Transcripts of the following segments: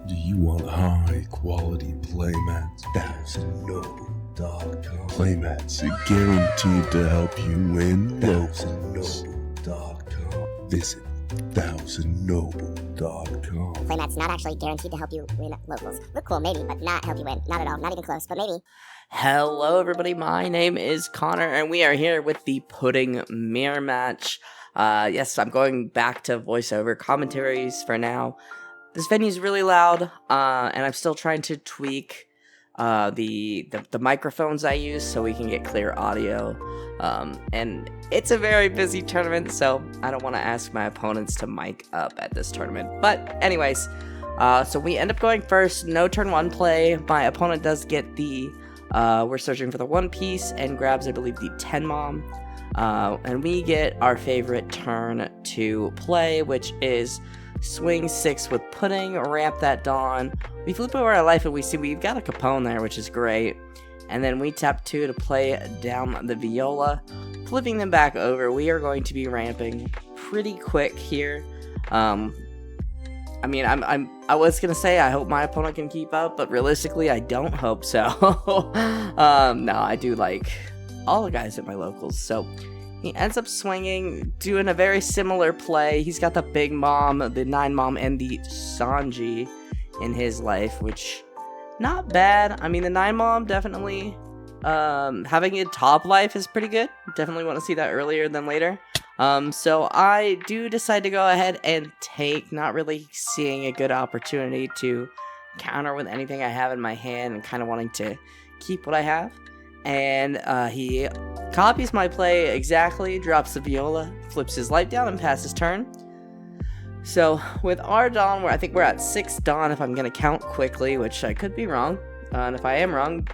Do you want high quality playmats? That's NobleAsta. Playmats are guaranteed to help you win locals. NobleAsta. Visit 1000noble.com. Playmats not actually guaranteed to help you win locals. Look cool, maybe, but not help you win. Not at all. Not even close, but maybe. Hello everybody, my name is Connor, and we are here with the Pudding Mirror Match. Yes, I'm going back to voiceover commentaries for now. This venue's really loud, and I'm still trying to tweak the microphones I use so we can get clear audio. And it's a very busy tournament, so I don't want to ask my opponents to mic up at this tournament. But anyways, so we end up going first, no turn one play. My opponent does get the, we're searching for the one piece and grabs, I believe, the 10 mom. And we get our favorite turn to play, which is swing 6 with pudding, ramp that Dawn. We flip over our life and we see we've got a Capone there, which is great. And then we tap 2 to play down the Viola. Flipping them back over, we are going to be ramping pretty quick here. I mean, I was gonna say I hope my opponent can keep up, but realistically, I don't hope so. No, I do like all the guys at my locals, so he ends up swinging, doing a very similar play. He's got the big mom, the 9 mom, and the Sanji in his life, which not bad. I mean, the 9 mom definitely having a top life is pretty good. Definitely want to see that earlier than later. So I do decide to go ahead and take, not really seeing a good opportunity to counter with anything I have in my hand and kind of wanting to keep what I have. And he copies my play exactly, drops the Viola, flips his light down, and passes turn. So with our Dawn, I think we're at 6 Dawn if I'm going to count quickly, which I could be wrong. And if I am wrong,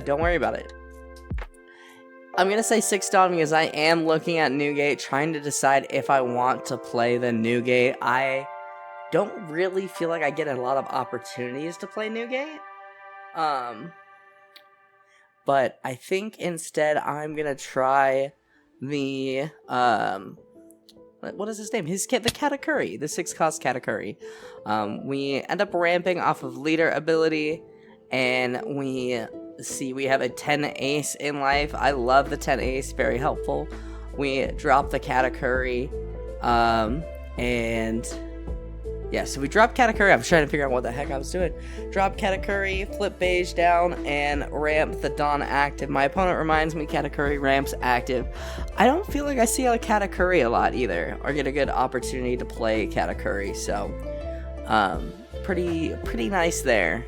don't worry about it. I'm going to say 6 Dawn because I am looking at Newgate, trying to decide if I want to play the Newgate. I don't really feel like I get a lot of opportunities to play Newgate. But I think instead I'm going to try the, what is his name? The Katakuri, the 6-cost Katakuri. We end up ramping off of leader ability, and we see we have a 10 ace in life. I love the 10 ace, very helpful. We drop the Katakuri, and yeah, so we drop Katakuri. I'm trying to figure out what the heck I was doing. Drop Katakuri, flip beige down, and ramp the Dawn active. My opponent reminds me Katakuri ramps active. I don't feel like I see a Katakuri a lot either, or get a good opportunity to play Katakuri, so pretty nice there.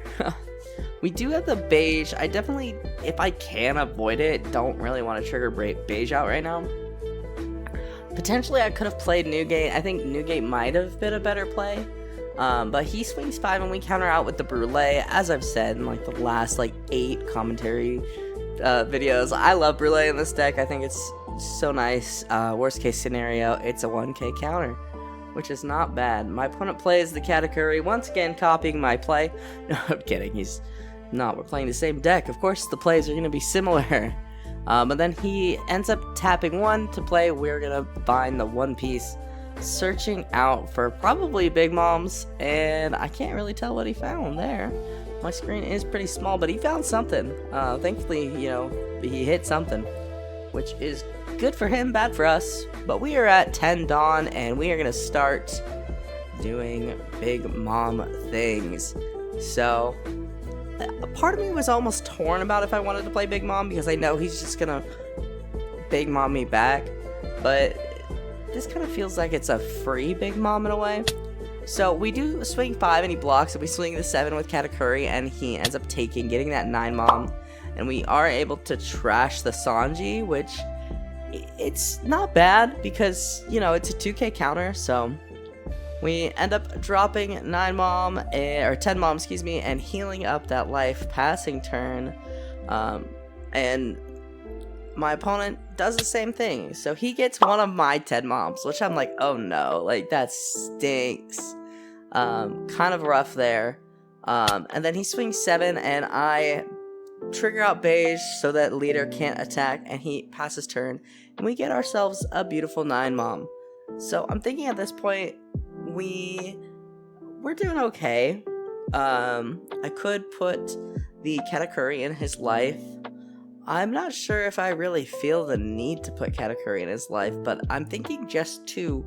We do have the beige. I definitely, if I can avoid it, don't really want to trigger beige out right now. Potentially, I could have played Newgate. I think Newgate might have been a better play. But he swings 5 and we counter out with the Brulee. As I've said in like the last 8 commentary videos, I love Brulee in this deck. I think it's so nice. Worst case scenario, it's a 1k counter, which is not bad. My opponent plays the Katakuri, once again copying my play. No, I'm kidding. He's not. We're playing the same deck. Of course, the plays are going to be similar. But then he ends up tapping 1 to play. We're going to bind the one piece, searching out for probably big moms, and I can't really tell what he found there. My screen is pretty small, but he found something. Thankfully, he hit something, which is good for him, bad for us. But we are at 10 Dawn, and we are going to start doing big mom things. So a part of me was almost torn about if I wanted to play Big Mom, because I know he's just gonna Big Mom me back, but this kind of feels like it's a free Big Mom in a way. So we do swing 5 and he blocks, and we swing the 7 with Katakuri, and he ends up getting that 9 mom, and we are able to trash the Sanji, which it's not bad because, it's a 2k counter, so we end up dropping 9 mom, or 10 mom, excuse me, and healing up that life, passing turn, and my opponent does the same thing. So he gets one of my 10 moms, which I'm like, oh no, that stinks. Kind of rough there. And then he swings 7, and I trigger out beige so that leader can't attack, and he passes turn, and we get ourselves a beautiful 9 mom. So I'm thinking at this point, we're doing okay. I could put the Katakuri in his life. I'm not sure if I really feel the need to put Katakuri in his life, but I'm thinking just to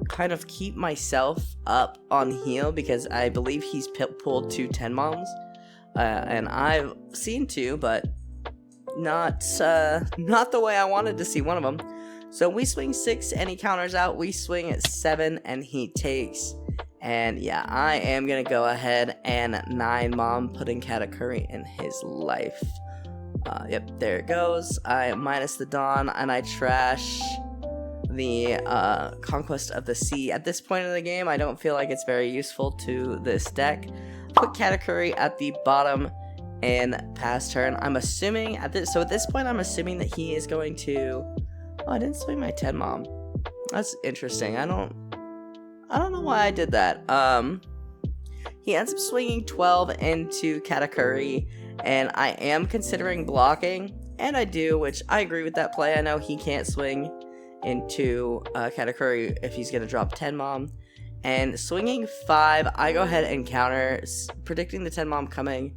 kind of keep myself up on heal, because I believe he's pulled 2 10-moms, and I've seen 2, but not the way I wanted to see one of them. So we swing 6 and he counters out. We swing at 7 and he takes. And yeah, I am gonna go ahead and 9-mom, putting Katakuri in his life. Yep, there it goes. I minus the Dawn, and I trash the Conquest of the Sea. At this point in the game, I don't feel like it's very useful to this deck. Put Katakuri at the bottom and pass turn. I'm assuming at this point, I'm assuming that he is going to. Oh, I didn't swing my 10-mom. That's interesting. I don't know why I did that. He ends up swinging 12 into Katakuri, and I am considering blocking, and I do, which I agree with that play. I know he can't swing into Katakuri if he's going to drop 10-mom. And swinging 5, I go ahead and counter, predicting the 10-mom coming.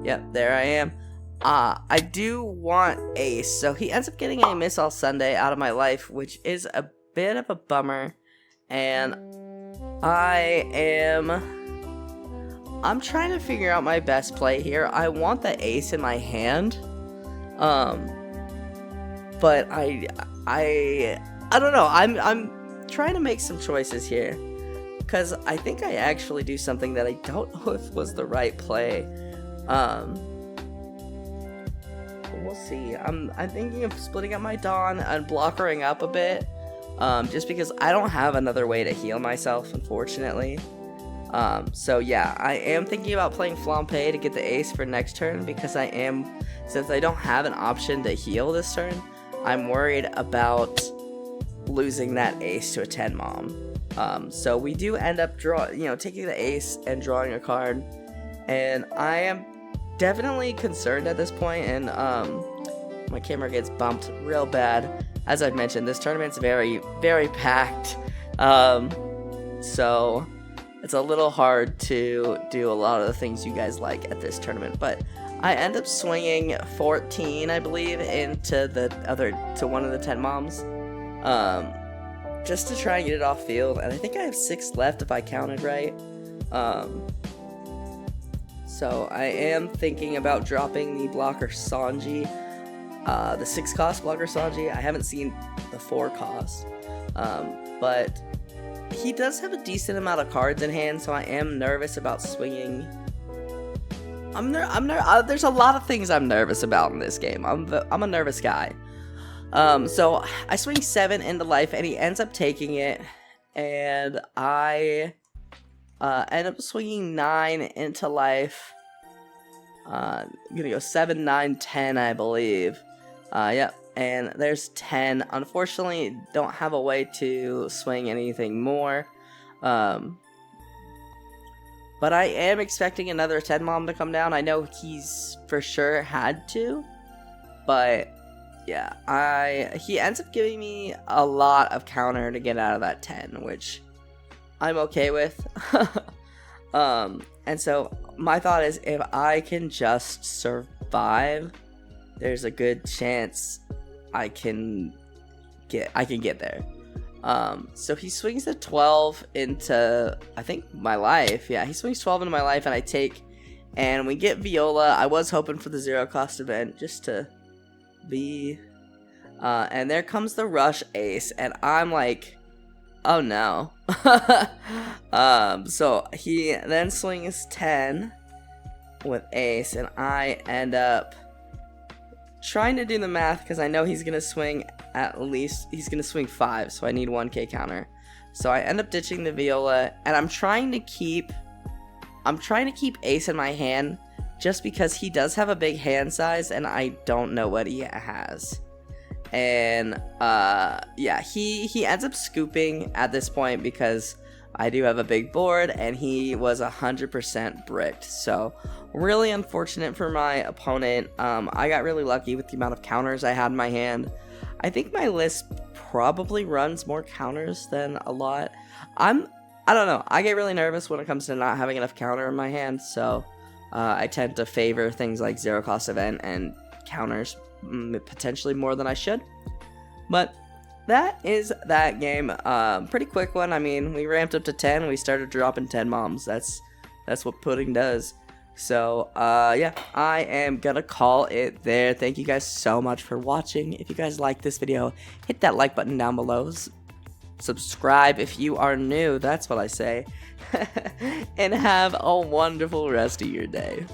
Yep, there I am. I do want ace, so he ends up getting a Miss All Sunday out of my life, which is a bit of a bummer. And I'm trying to figure out my best play here. I want the ace in my hand, but I don't know. I'm trying to make some choices here, because I think I actually do something that I don't know if was the right play. We'll see. I'm thinking of splitting up my Dawn and blockering up a bit, just because I don't have another way to heal myself, unfortunately. So yeah, I am thinking about playing Flampe to get the ace for next turn, because since I don't have an option to heal this turn, I'm worried about losing that ace to a 10-mom. So we do end up taking the ace and drawing a card, and I am definitely concerned at this point, and my camera gets bumped real bad. As I've mentioned, this tournament's very, very packed, so it's a little hard to do a lot of the things you guys like at this tournament. But I end up swinging 14, I believe, into one of the 10-moms, just to try and get it off field, and I think I have 6 left if I counted right. So I am thinking about dropping the blocker Sanji, the 6-cost blocker Sanji. I haven't seen the 4-cost, but he does have a decent amount of cards in hand, so I am nervous about swinging. There's a lot of things I'm nervous about in this game. I'm a nervous guy. So I swing 7 into life, and he ends up taking it, and I end up swinging 9 into life. I'm gonna go 7, 9, 10, I believe. Yep, and there's 10. Unfortunately, don't have a way to swing anything more. But I am expecting another 10-mom to come down. I know he's for sure had to, but yeah, he ends up giving me a lot of counter to get out of that 10, which I'm okay with. And so my thought is, if I can just survive, there's a good chance I can get there. So he swings a 12 into, I think, my life. Yeah, he swings 12 into my life, and I take, and we get Viola. I was hoping for the 0-cost event just to be, and there comes the rush ace, and I'm like, oh no. So he then swings 10 with ace, and I end up trying to do the math, because I know he's gonna swing he's gonna swing 5, so I need 1k counter. So I end up ditching the Viola, and I'm trying to keep ace in my hand, just because he does have a big hand size, and I don't know what he has. And yeah, he ends up scooping at this point, because I do have a big board, and he was 100% bricked. So really unfortunate for my opponent. I got really lucky with the amount of counters I had in my hand. I think my list probably runs more counters than a lot. I I don't know. I get really nervous when it comes to not having enough counter in my hand, so I tend to favor things like zero cost event and counters potentially more than I should. But that is that game. Pretty quick one. I mean, we ramped up to 10. We started dropping 10 moms. That's what pudding does. So, yeah, I am gonna call it there. Thank you guys so much for watching. If you guys like this video, hit that like button down below. Subscribe if you are new. That's what I say. And have a wonderful rest of your day.